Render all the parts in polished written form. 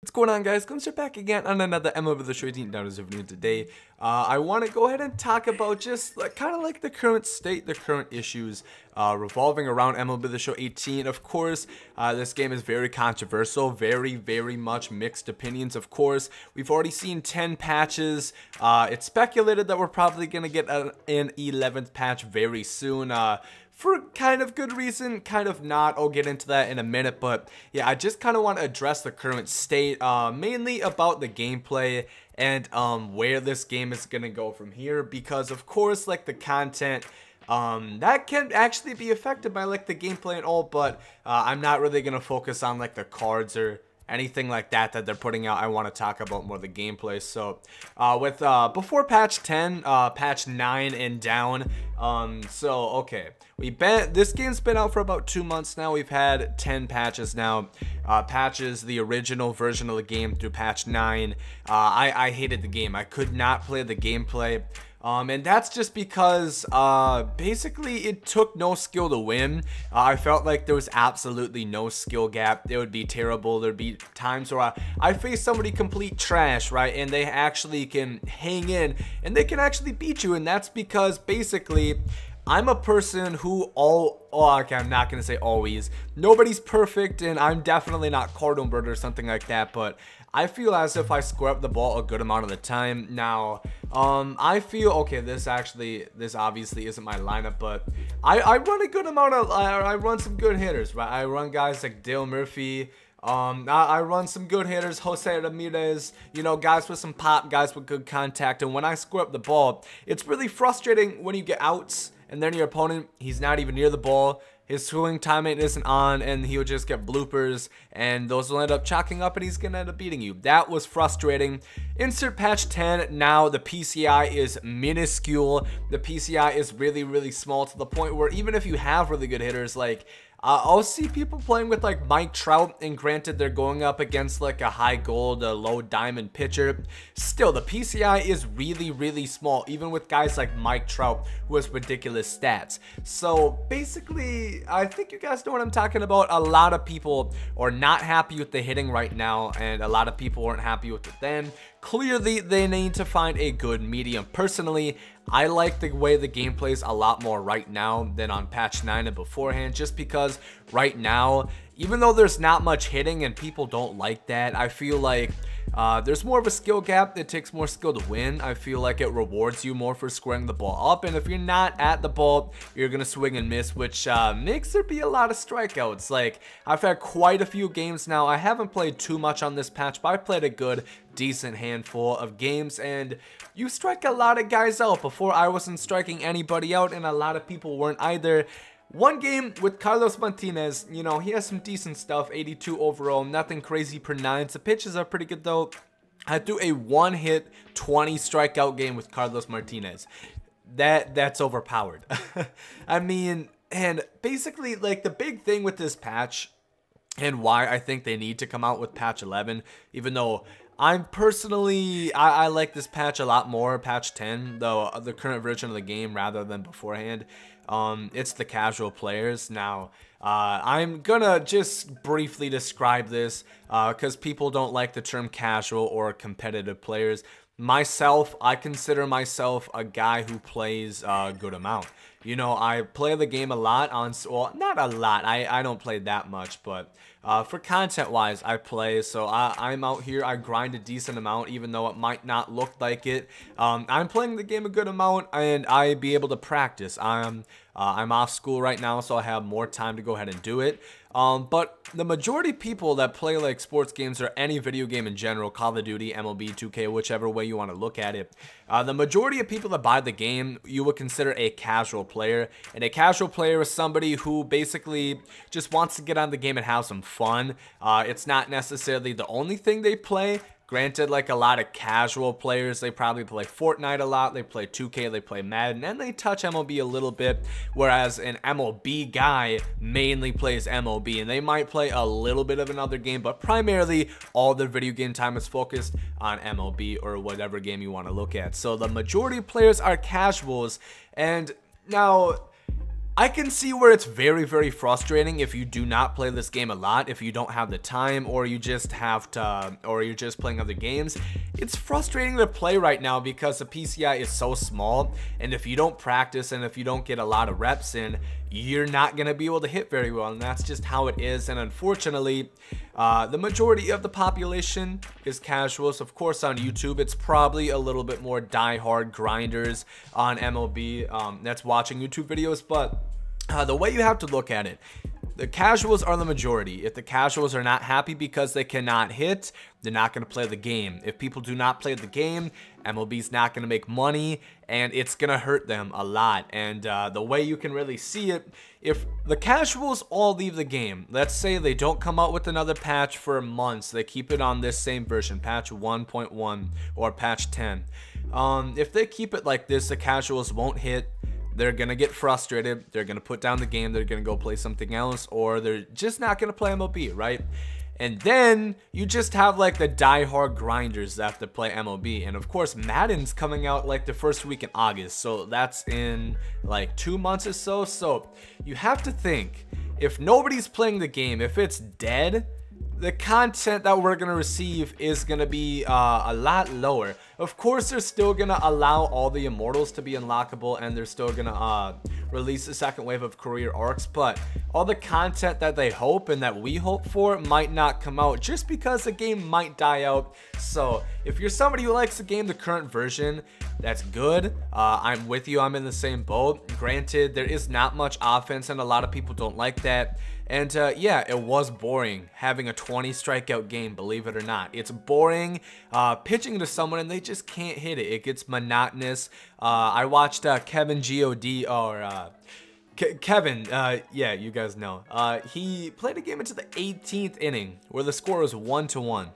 What's going on, guys? Gomes are back again on another MLB The Show 18 Dynasty video today. I want to go ahead and talk about just kind of like the current state, the current issues revolving around MLB The Show 18. Of course, this game is very controversial, very much mixed opinions. Of course, we've already seen 10 patches. It's speculated that we're probably going to get an 11th patch very soon. For kind of good reason, kind of not. I'll get into that in a minute, but yeah, I just kind of want to address the current state, mainly about the gameplay and where this game is gonna go from here, because of course, like, the content that can actually be affected by like the gameplay and all, but I'm not really gonna focus on like the cards or anything like that they're putting out. I want to talk about more the gameplay. So with before patch 10, patch 9 and down, so okay, this game's been out for about 2 months now. We've had 10 patches now. Patches the original version of the game through patch 9. I hated the game. I could not play the gameplay. And that's just because basically it took no skill to win. I felt like there was absolutely no skill gap. It would be terrible. There'd be times where I faced somebody complete trash, right? And they actually can hang in and they can actually beat you. And that's because basically I'm a person who okay, I'm not gonna say always. Nobody's perfect, and I'm definitely not Cardinal Bird or something like that, but I feel as if I square up the ball a good amount of the time. Now, I feel, okay, this obviously isn't my lineup, but I run a good amount of, I run some good hitters, right? I run guys like Dale Murphy. I run some good hitters, Jose Ramirez, you know, guys with some pop, guys with good contact, and when I square up the ball, it's really frustrating when you get outs, and then your opponent, he's not even near the ball, his swing timing isn't on, and he'll just get bloopers, and those will end up chalking up, and he's gonna end up beating you. That was frustrating. Insert patch 10. Now the PCI is minuscule. The PCI is really small, to the point where even if you have really good hitters, like I'll see people playing with like Mike Trout, and granted they're going up against like a high gold, a low diamond pitcher. Still, the PCI is really small, even with guys like Mike Trout, who has ridiculous stats. So basically, I think you guys know what I'm talking about. A lot of people are not happy with the hitting right now, and a lot of people weren't happy with it then. Clearly, they need to find a good medium. Personally, I like the way the game plays a lot more right now than on patch 9 and beforehand, just because right now, even though there's not much hitting and people don't like that, I feel like there's more of a skill gap. It takes more skill to win. I feel like it rewards you more for squaring the ball up, and if you're not at the ball, you're gonna swing and miss, which makes there be a lot of strikeouts. Like, I've had quite a few games now. I haven't played too much on this patch, but I played a good decent handful of games, and you strike a lot of guys out. Before, I wasn't striking anybody out, and a lot of people weren't either. One game with Carlos Martinez, you know, he has some decent stuff, 82 overall, nothing crazy per 9. The pitches are pretty good though. I threw a 1-hit, 20 strikeout game with Carlos Martinez. That's overpowered. I mean, and basically, like, the big thing with this patch, and why I think they need to come out with patch 11, even though I'm personally, I like this patch a lot more, patch 10, though, the current version of the game rather than beforehand. It's the casual players. Now, I'm gonna just briefly describe this, because people don't like the term casual or competitive players. Myself, I consider myself a guy who plays a good amount. You know, I play the game a lot on, well, not a lot, I don't play that much, but for content wise, I play, so I'm out here, I grind a decent amount, even though it might not look like it. I'm playing the game a good amount, and I be able to practice. I'm off school right now, so I have more time to go ahead and do it. But the majority of people that play like sports games or any video game in general, Call of Duty, MLB, 2K, whichever way you want to look at it, the majority of people that buy the game, you would consider a casual player. And a casual player is somebody who basically just wants to get on the game and have some fun. It's not necessarily the only thing they play. Granted, like a lot of casual players, they probably play Fortnite a lot, they play 2K, they play Madden, and they touch MLB a little bit, whereas an MLB guy mainly plays MLB, and they might play a little bit of another game, but primarily all their video game time is focused on MLB or whatever game you want to look at. So the majority of players are casuals, and now I can see where it's very, very frustrating if you do not play this game a lot, if you don't have the time, or you just have to, or you're just playing other games. It's frustrating to play right now because the PCI is so small, and if you don't practice and if you don't get a lot of reps in, you're not going to be able to hit very well, and that's just how it is. And unfortunately, the majority of the population is casuals. Of course, on YouTube, it's probably a little bit more die-hard grinders on MLB that's watching YouTube videos, but the way you have to look at it, the casuals are the majority. If the casuals are not happy because they cannot hit, they're not going to play the game. If people do not play the game, MLB's not going to make money, and it's going to hurt them a lot. And the way you can really see it, if the casuals all leave the game, let's say they don't come out with another patch for months, they keep it on this same version, patch 1.1 or patch 10. If they keep it like this, the casuals won't hit. They're going to get frustrated. They're going to put down the game. They're going to go play something else, or they're just not going to play MLB, right? And then you just have like the die-hard grinders that have to play MLB. And of course, Madden's coming out like the first week in August. So that's in like 2 months or so. So you have to think, if nobody's playing the game, if it's dead, the content that we're going to receive is going to be a lot lower. Of course, they're still going to allow all the immortals to be unlockable, and they're still going to release the second wave of career arcs, but all the content that they hope and that we hope for might not come out just because the game might die out. So if you're somebody who likes the game, the current version, that's good. I'm with you. I'm in the same boat. Granted, there is not much offense, and a lot of people don't like that. And yeah, it was boring having a 20 strikeout game, believe it or not. It's boring pitching to someone and they just can't hit it. It gets monotonous. I watched Kevin G.O.D. or Kevin, yeah, you guys know. He played a game into the 18th inning where the score was 1-1.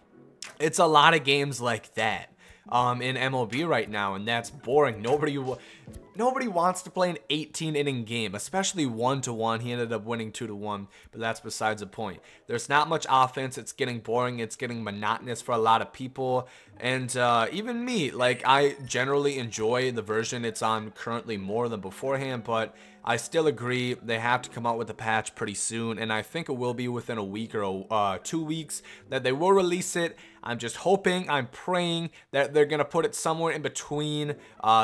It's a lot of games like that in MLB right now, and that's boring. Nobody wants to play an 18-inning game, especially 1-1. He ended up winning 2-1, but that's besides the point. There's not much offense. It's getting boring. It's getting monotonous for a lot of people, and even me. Like, I generally enjoy the version it's on currently more than beforehand, but I still agree they have to come out with a patch pretty soon, and I think it will be within a week or 2 weeks that they will release it. I'm just hoping, I'm praying that they're going to put it somewhere in between,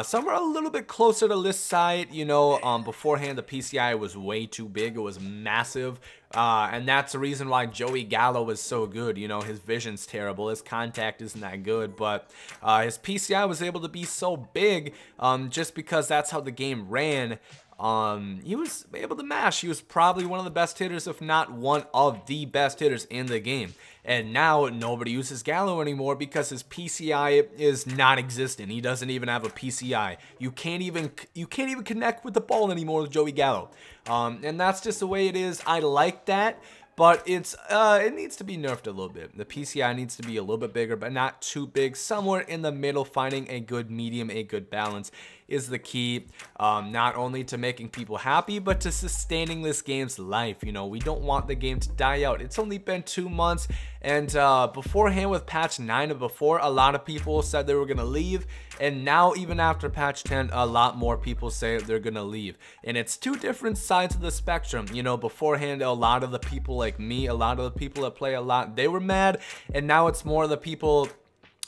somewhere a little bit closer to this side. You know, beforehand the PCI was way too big. It was massive. And that's the reason why Joey Gallo is so good. You know, his vision's terrible. His contact isn't that good. But his PCI was able to be so big just because that's how the game ran. He was able to mash. He was probably one of the best hitters, if not one of the best hitters in the game. And now nobody uses Gallo anymore because his PCI is non-existent. He doesn't even have a PCI. You can't even connect with the ball anymore with Joey Gallo. And that's just the way it is. I like that. But it needs to be nerfed a little bit. The PCI needs to be a little bit bigger, but not too big. Somewhere in the middle, finding a good medium, a good balance is the key. Not only to making people happy, but to sustaining this game's life. You know, we don't want the game to die out. It's only been 2 months, and beforehand with patch 9 and before, a lot of people said they were going to leave. And now, even after patch 10, a lot more people say they're going to leave. And it's two different sides of the spectrum. You know, beforehand, a lot of the people like me, a lot of the people that play a lot, they were mad. And now it's more of the people,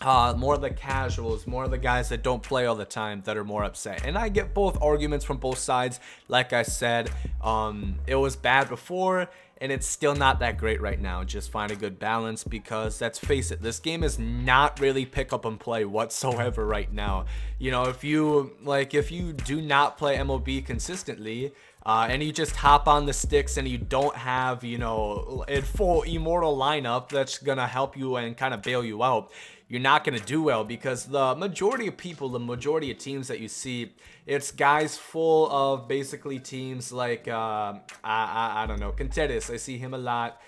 more of the casuals, more of the guys that don't play all the time that are more upset. And I get both arguments from both sides. Like I said, it was bad before, and it's still not that great right now. Just find a good balance, because let's face it, this game is not really pick up and play whatsoever right now. You know, if you do not play MLB consistently, and you just hop on the sticks and you don't have, you know, a full immortal lineup that's gonna help you and kind of bail you out, you're not going to do well, because the majority of people, the majority of teams that you see, it's guys full of basically teams like, I don't know, Contreras, I see him a lot.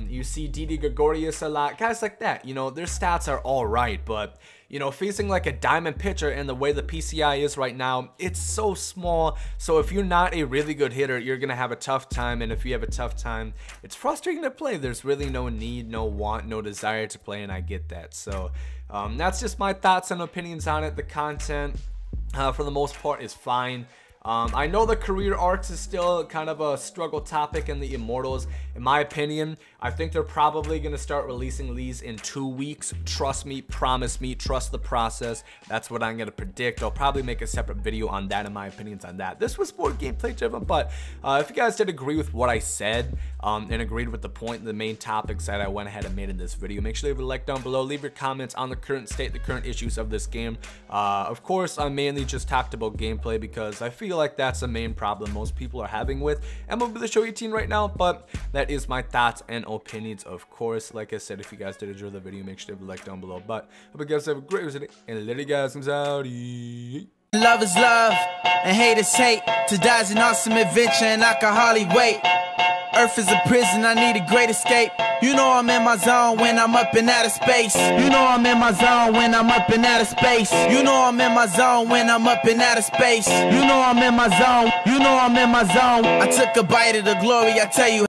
You see Didi Gregorius a lot, guys like that. You know, their stats are all right, but, you know, facing like a diamond pitcher and the way the PCI is right now, it's so small. So if you're not a really good hitter, you're going to have a tough time. And if you have a tough time, it's frustrating to play. There's really no need, no want, no desire to play, and I get that. So that's just my thoughts and opinions on it. The content, for the most part, is fine. I know the career arcs is still kind of a struggle topic in the Immortals. In my opinion, I think they're probably going to start releasing these in 2 weeks. Trust me, promise me, trust the process. That's what I'm going to predict. I'll probably make a separate video on that and my opinions on that. This was more gameplay driven, but if you guys did agree with what I said and agreed with the point and the main topics that I went ahead and made in this video, make sure to leave a like down below. Leave your comments on the current state, the current issues of this game. Of course, I mainly just talked about gameplay because I feel like that's the main problem most people are having with MLB The Show 18 right now, but that is my thoughts and opinions, of course. Like I said, if you guys did enjoy the video, make sure to leave a like down below. But hope you guys have a great rest of the day, and later guys, comes out. Love is love, and hate is hate. To die is an awesome adventure, and I can hardly wait. Earth is a prison, I need a great escape. You know I'm in my zone when I'm up in outer space. You know I'm in my zone when I'm up in outer space. You know I'm in my zone when I'm up in outer space. You know I'm in my zone. You know I'm in my zone. I took a bite of the glory, I tell you.